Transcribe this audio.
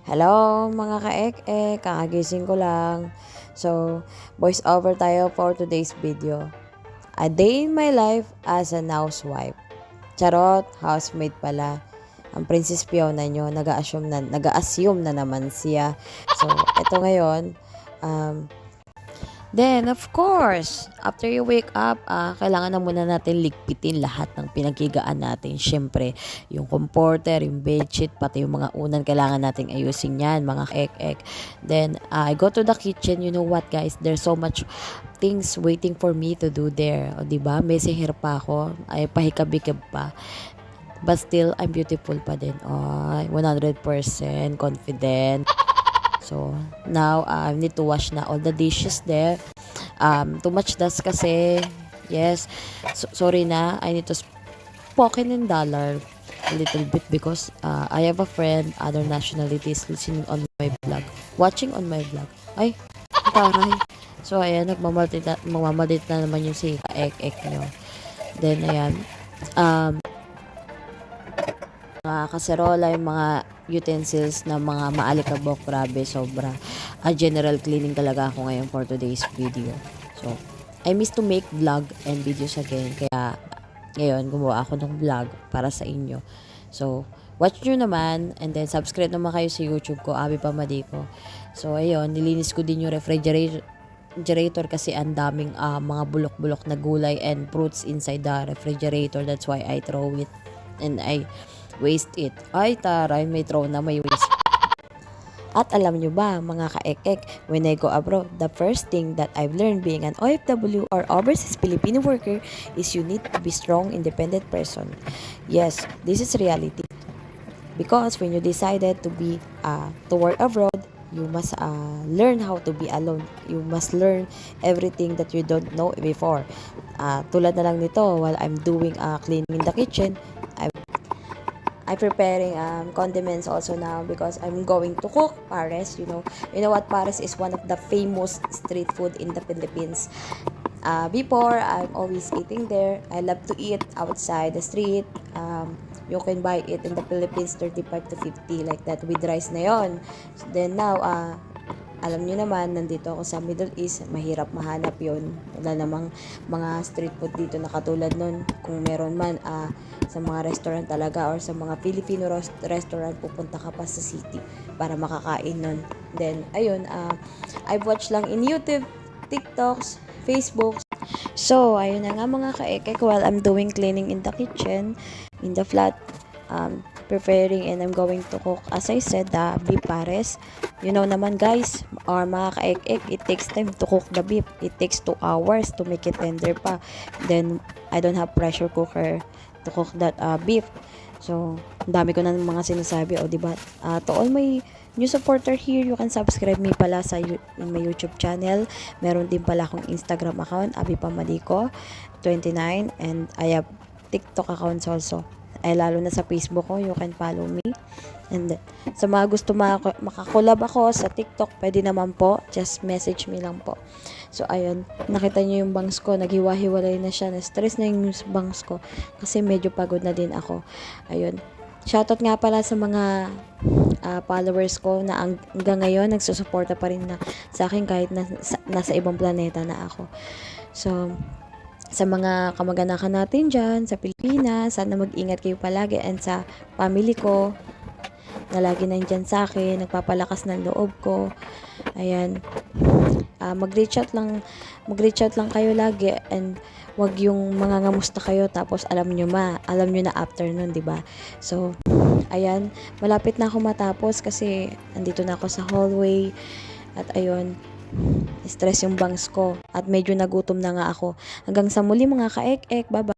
Hello mga ka-ek-ek, kakagising ko lang. So, voice over tayo for today's video. A day in my life as an housewife. Charot, housemaid pala. Ang Princess Fiona nyo, nag-assume na naman siya. So, eto ngayon, then, of course, after you wake up, kailangan na muna natin ligpitin lahat ng pinaghigaan natin. Siyempre, yung comforter, yung bedsheet, pati yung mga unan, kailangan nating ayusin yan, mga ek-ek. Then, I go to the kitchen. You know what, guys? There's so much things waiting for me to do there. O, diba? May sihir pa ako. Ay, pahikab-hikab pa. But still, I'm beautiful pa din. Oh, 100% confident. So, now, I need to wash na all the dishes there. Too much dust kasi. Yes. So, sorry na. I need to spoken in dollar a little bit because I have a friend, other nationalities, listening on my vlog. Watching on my vlog. Ay, taray. So, ayan, magmamalit na naman yung si ka-ek-ek nyo. Then, ayan. Mga kaserola, yung mga utensils na mga maalikabok, grabe, sobra. General cleaning talaga ako ngayon for today's video. So, I miss to make vlog and videos again. Kaya, ngayon, gumawa ako ng vlog para sa inyo. So, watch nyo naman and then subscribe naman kayo sa YouTube ko, Abi Pamadiko. So, ayun, nilinis ko din yung refrigerator kasi ang daming mga bulok-bulok na gulay and fruits inside the refrigerator. That's why I throw it and I waste it. Ay, taray, may throw na, may waste. At alam nyo ba, mga ka-ek-ek, when I go abroad, the first thing that I've learned being an OFW or overseas Filipino worker is you need to be strong, independent person. Yes, this is reality. Because when you decided to work abroad, you must learn how to be alone. You must learn everything that you don't know before. Tulad na lang nito, while I'm doing cleaning in the kitchen, I'm preparing condiments also now because I'm going to cook pares. You know what, pares is one of the famous street food in the Philippines. Before, I'm always eating there. I love to eat outside the street. You can buy it in the Philippines 35 to 50 like that with rice na yon. So then now, alam nyo naman, nandito ako sa Middle East, mahirap mahanap yon. Wala namang mga street food dito na katulad nun. Kung meron man, sa mga restaurant talaga or sa mga Filipino restaurant, pupunta ka pa sa city para makakain nun. Then, ayun, I've watched lang in YouTube, TikToks, Facebook. So, ayun na nga mga ka-ek-ek, while I'm doing cleaning in the kitchen, in the flat, preparing and I'm going to cook, as I said, the beef pares. You know naman guys, or mga ka-ek-ek, it takes time to cook the beef. It takes 2 hours to make it tender pa. Then, I don't have pressure cooker to cook that beef. So, dami ko na mga sinasabi. O, diba? To all my new supporter here, you can subscribe me pala in my YouTube channel. Meron din pala akong Instagram account, Abi Pamadiko 29, and I have TikTok accounts also. Ay, lalo na sa Facebook ko, you can follow me. And sa mga gusto makakolab ako sa TikTok, pwede naman po, just message me lang po. So, ayun, nakita nyo yung bangs ko, naghiwa-hiwalay na siya, na-stress na yung bangs ko, kasi medyo pagod na din ako. Ayun, shoutout nga pala sa mga followers ko na hanggang ngayon, nagsusuporta pa rin na sa akin kahit nasa ibang planeta na ako. So, sa mga kamag-anakan natin dyan, sa Pilipinas, sana mag-ingat kayo palagi, and sa family ko, na lagi nandyan sa akin, nagpapalakas ng loob ko. Ayan. Mag-reach out lang kayo lagi, and wag yung mga ngamusta kayo, tapos alam nyo na after nun, diba? So, ayan, malapit na ako matapos kasi andito na ako sa hallway, at ayun, stress yung bangs ko at medyo nagutom na nga ako. Hanggang sa muli mga ka-ek-ek, bye-bye.